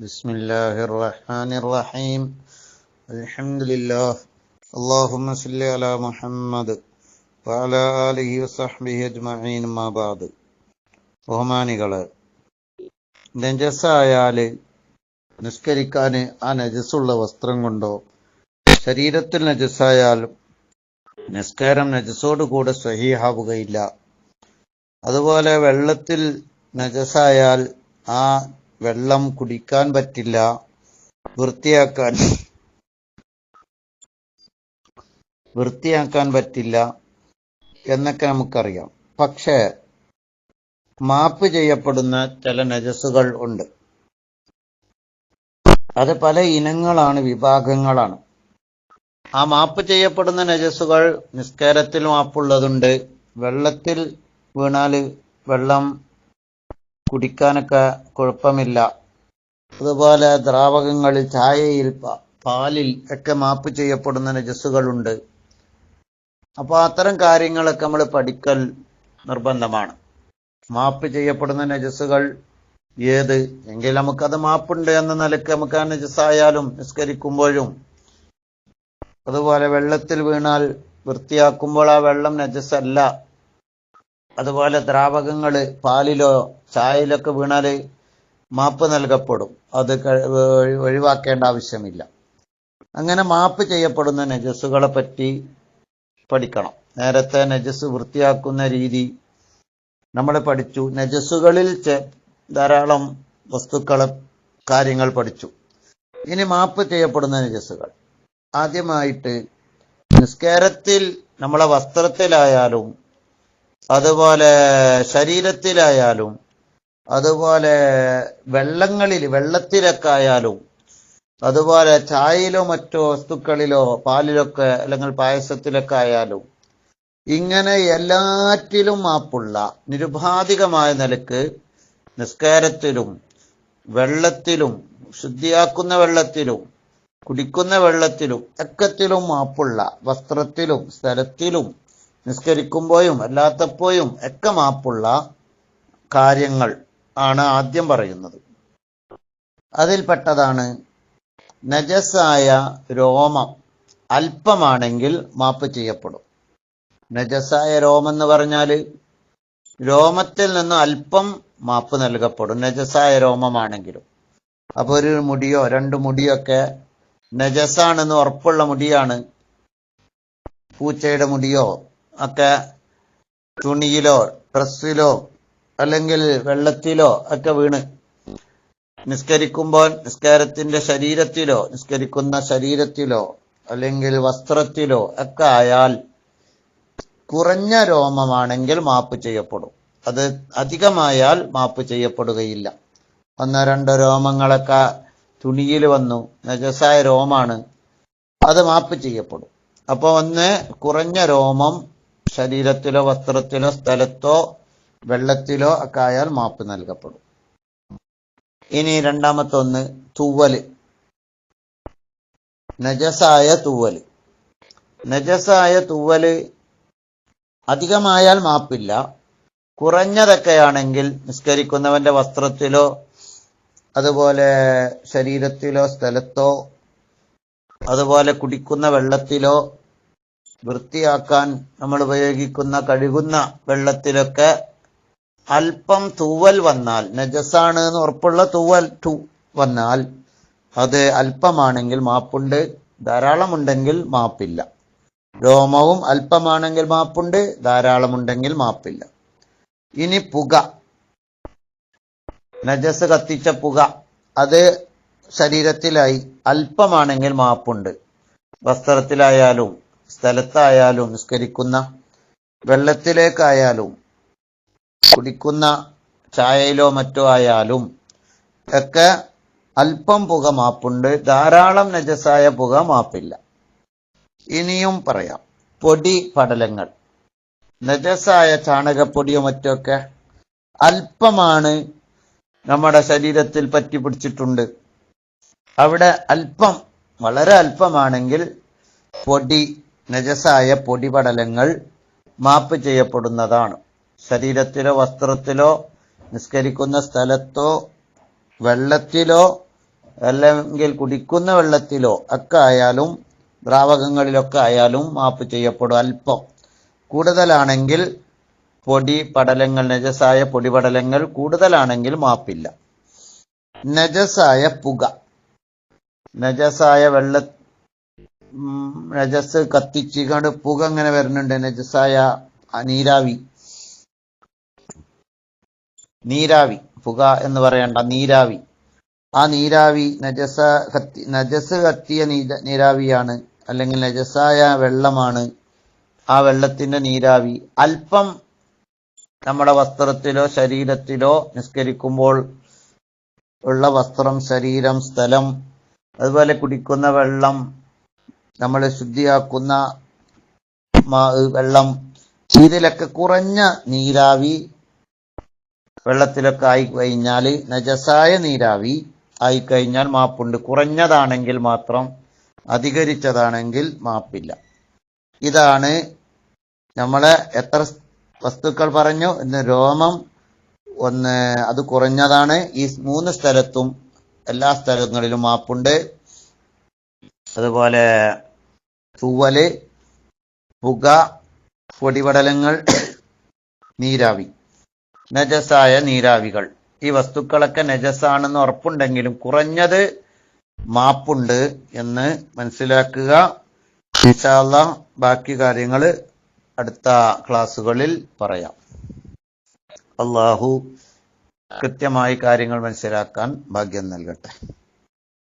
ബിസ്മില്ലാഹിർറഹ്മാനിർറഹീം. അൽഹംദുലില്ലാഹ്. അല്ലാഹുമ്മ സ്വല്ലി അലാ മുഹമ്മദ് വഅലാ ആലിഹി വസഹ്ബിഹി അജ്മഈൻ. അമ്മാ ബഅദ്. ബഹുമാനികളെ, നജസായാല് നിസ്കരിക്കാൻ ആ നജസുള്ള വസ്ത്രം കൊണ്ടോ, ശരീരത്തിൽ നജസായാൽ നിസ്കാരം നജസോട് കൂടെ സ്വഹീഹാവുകയില്ല. അതുപോലെ വെള്ളത്തിൽ നജസായാൽ ആ വെള്ളം കുടിക്കാൻ പറ്റില്ല, വൃത്തിയാക്കാൻ പറ്റില്ല എന്നൊക്കെ നമുക്കറിയാം. പക്ഷേ മാപ്പ് ചെയ്യപ്പെടുന്ന ചില നജസുകൾ ഉണ്ട്. അത് പല ഇനങ്ങളാണ്, വിഭാഗങ്ങളാണ്. ആ മാപ്പ് ചെയ്യപ്പെടുന്ന നജസുകൾ നിസ്കാരത്തിൽ മാപ്പുള്ളതുണ്ട്. വെള്ളത്തിൽ വീണാൽ വെള്ളം കുടിക്കാനൊക്കെ കുഴപ്പമില്ല. അതുപോലെ ദ്രാവകങ്ങളിൽ, ചായയിൽ, പാലിൽ ഒക്കെ മാപ്പ് ചെയ്യപ്പെടുന്ന നജസുകളുണ്ട്. അപ്പോൾ അത്തരം കാര്യങ്ങളൊക്കെ നമ്മൾ പഠിക്കൽ നിർബന്ധമാണ്. മാപ്പ് ചെയ്യപ്പെടുന്ന നജസുകൾ ഏത് എങ്കിൽ നമുക്കത് മാപ്പുണ്ട് എന്ന നിലയ്ക്ക് നമുക്ക് ആ നജസായാലും നിസ്കരിക്കുമ്പോഴും, അതുപോലെ വെള്ളത്തിൽ വീണാൽ വൃത്തിയാക്കുമ്പോൾ ആ വെള്ളം നജസല്ല. അതുപോലെ ദ്രാവകങ്ങള് പാലിലോ ചായയിലൊക്കെ വീണാൽ മാപ്പ് നൽകപ്പെടും, അത് ഒഴിവാക്കേണ്ട ആവശ്യമില്ല. അങ്ങനെ മാപ്പ് ചെയ്യപ്പെടുന്ന നജസുകളെ പറ്റി പഠിക്കണം. നേരത്തെ നജസ് വൃത്തിയാക്കുന്ന രീതി നമ്മൾ പഠിച്ചു. നജസുകളിൽ ധാരാളം കാര്യങ്ങൾ പഠിച്ചു. ഇനി മാപ്പ് ചെയ്യപ്പെടുന്ന നജസുകൾ. ആദ്യമായിട്ട് നിസ്കാരത്തിൽ നമ്മളെ വസ്ത്രത്തിലായാലും, അതുപോലെ ശരീരത്തിലായാലും, അതുപോലെ വെള്ളത്തിലൊക്കെ ആയാലും, അതുപോലെ ചായയിലോ മറ്റോ വസ്തുക്കളിലോ പാലിലൊക്കെ അല്ലെങ്കിൽ പായസത്തിലൊക്കെ ആയാലും, ഇങ്ങനെ എല്ലാറ്റിലും മാപ്പുള്ള നിരുപാധികമായ നിലക്ക് നിസ്കാരത്തിലും വെള്ളത്തിലും, ശുദ്ധിയാക്കുന്ന വെള്ളത്തിലും കുടിക്കുന്ന വെള്ളത്തിലും ഒക്കത്തിലും മാപ്പുള്ള, വസ്ത്രത്തിലും സ്ഥലത്തിലും നിസ്കരിക്കുമ്പോഴും അല്ലാത്തപ്പോഴും ഒക്കെ മാപ്പുള്ള കാര്യങ്ങൾ ആണ് ആദ്യം പറയുന്നത്. അതിൽപ്പെട്ടതാണ് നജസായ രോമം അല്പമാണെങ്കിൽ മാപ്പ് ചെയ്യപ്പെടും. നജസായ രോമം എന്ന് പറഞ്ഞാൽ രോമത്തിൽ നിന്ന് അല്പം മാപ്പ് നൽകപ്പെടും, നജസായ രോമമാണെങ്കിലും. അപ്പൊ ഒരു മുടിയോ 2 മുടിയൊക്കെ നജസാണെന്ന് ഉറപ്പുള്ള മുടിയാണ്, പൂച്ചയുടെ മുടിയോ ഒക്കെ തുണിയിലോ ഡ്രസ്സിലോ അല്ലെങ്കിൽ വെള്ളത്തിലോ ഒക്കെ വീണ് നിസ്കരിക്കുമ്പോൾ നിസ്കാരത്തിന്റെ നിസ്കരിക്കുന്ന ശരീരത്തിലോ അല്ലെങ്കിൽ വസ്ത്രത്തിലോ ഒക്കെ ആയാൽ കുറഞ്ഞ രോമമാണെങ്കിൽ മാപ്പ് ചെയ്യപ്പെടും. അത് അധികമായാൽ മാപ്പ് ചെയ്യപ്പെടുകയില്ല. 1-2 രോമങ്ങളൊക്കെ തുണിയിൽ വന്നു, നജസായ രോമാണ്, അത് മാപ്പ് ചെയ്യപ്പെടും. അപ്പൊ കുറഞ്ഞ രോമം ശരീരത്തിലോ വസ്ത്രത്തിലോ സ്ഥലത്തോ വെള്ളത്തിലോ ഒക്കെ ആയാൽ മാപ്പ് നൽകപ്പെടും. ഇനി രണ്ടാമത്തെ തൂവല്. നജസായ തൂവല് അധികമായാൽ മാപ്പില്ല. കുറഞ്ഞതൊക്കെയാണെങ്കിൽ നിസ്കരിക്കുന്നവന്റെ വസ്ത്രത്തിലോ അതുപോലെ ശരീരത്തിലോ സ്ഥലത്തോ അതുപോലെ കുടിക്കുന്ന വെള്ളത്തിലോ വൃത്തിയാക്കാൻ നമ്മൾ ഉപയോഗിക്കുന്ന കഴുകുന്ന വെള്ളത്തിലൊക്കെ അല്പം തൂവൽ വന്നാൽ, നജസാണ് എന്ന് ഉറപ്പുള്ള തൂവൽ വന്നാൽ അത് അല്പമാണെങ്കിൽ മാപ്പുണ്ട്, ധാരാളമുണ്ടെങ്കിൽ മാപ്പില്ല. രോമവും അല്പമാണെങ്കിൽ മാപ്പുണ്ട്, ധാരാളമുണ്ടെങ്കിൽ മാപ്പില്ല. ഇനി പുക, നജസ് കത്തിച്ച പുക, അത് ശരീരത്തിലായി അല്പമാണെങ്കിൽ മാപ്പുണ്ട്. വസ്ത്രത്തിലായാലും സ്ഥലത്തായാലും നിസ്കരിക്കുന്ന വെള്ളത്തിലേക്കായാലും കുടിക്കുന്ന ചായയിലോ മറ്റോ ആയാലും ഒക്കെ അല്പം പുക മാപ്പുണ്ട്, ധാരാളം നജസായ പുക മാപ്പില്ല. ഇനിയും പറയാം പൊടി പടലങ്ങൾ. നജസായ ചാണകപ്പൊടിയോ മറ്റൊക്കെ അല്പമാണ് നമ്മുടെ ശരീരത്തിൽ പറ്റി പിടിച്ചിട്ടുണ്ട്, അവിടെ അല്പം, വളരെ അല്പമാണെങ്കിൽ നജസായ പൊടി പടലങ്ങൾ മാപ്പ് ചെയ്യപ്പെടുന്നതാണ്. ശരീരത്തിലോ വസ്ത്രത്തിലോ നിസ്കരിക്കുന്ന സ്ഥലത്തോ വെള്ളത്തിലോ അല്ലെങ്കിൽ കുടിക്കുന്ന വെള്ളത്തിലോ ഒക്കെ ആയാലും ദ്രാവകങ്ങളിലൊക്കെ ആയാലും മാപ്പ് ചെയ്യപ്പെടും. അല്പം കൂടുതലാണെങ്കിൽ പൊടി പടലങ്ങൾ, നജസായ പൊടിപടലങ്ങൾ കൂടുതലാണെങ്കിൽ മാപ്പില്ല. നജസായ പുക, നജസായ നജസ് കത്തിച്ചിങ്ങാണ്ട് പുക ഇങ്ങനെ വരുന്നുണ്ട്. നജസായ നീരാവി, പുക എന്ന് പറയണ്ട, നീരാവി. ആ നീരാവി നജസ് കത്തിയ നീരാവിയാണ്, അല്ലെങ്കിൽ നജസായ വെള്ളമാണ്. ആ വെള്ളത്തിന്റെ നീരാവി അല്പം നമ്മുടെ വസ്ത്രത്തിലോ ശരീരത്തിലോ നിസ്കരിക്കുമ്പോൾ ഉള്ള വസ്ത്രം, ശരീരം, സ്ഥലം, അതുപോലെ കുടിക്കുന്ന വെള്ളം, നമ്മൾ ശുദ്ധിയാക്കുന്ന വെള്ളം, ഇതിലൊക്കെ കുറഞ്ഞ നീരാവി വെള്ളത്തിലൊക്കെ ആയിക്കഴിഞ്ഞാൽ, നജസായ നീരാവി ആയിക്കഴിഞ്ഞാൽ മാപ്പുണ്ട്. കുറഞ്ഞതാണെങ്കിൽ മാത്രം, അധികരിച്ചതാണെങ്കിൽ മാപ്പില്ല. ഇതാണ് നമ്മളെ എത്ര വസ്തുക്കൾ പറഞ്ഞു. ഇന്ന് രോമം ഒന്ന്, അത് കുറഞ്ഞതാണ്. ഈ 3 സ്ഥലത്തും എല്ലാ സ്ഥലങ്ങളിലും മാപ്പുണ്ട്. അതുപോലെ തൂവല്, പുക, പൊടിപടലങ്ങൾ, നീരാവി, നജസായ നീരാവികൾ. ഈ വസ്തുക്കളൊക്കെ നജസാണെന്ന് ഉറപ്പുണ്ടെങ്കിലും കുറഞ്ഞത് മാപ്പുണ്ട് എന്ന് മനസ്സിലാക്കുക. ഇൻഷാ അല്ലാഹ് ബാക്കി കാര്യങ്ങൾ അടുത്ത ക്ലാസ്സുകളിൽ പറയാം. അല്ലാഹു കൃത്യമായി കാര്യങ്ങൾ മനസ്സിലാക്കാൻ ഭാഗ്യം നൽകട്ടെ.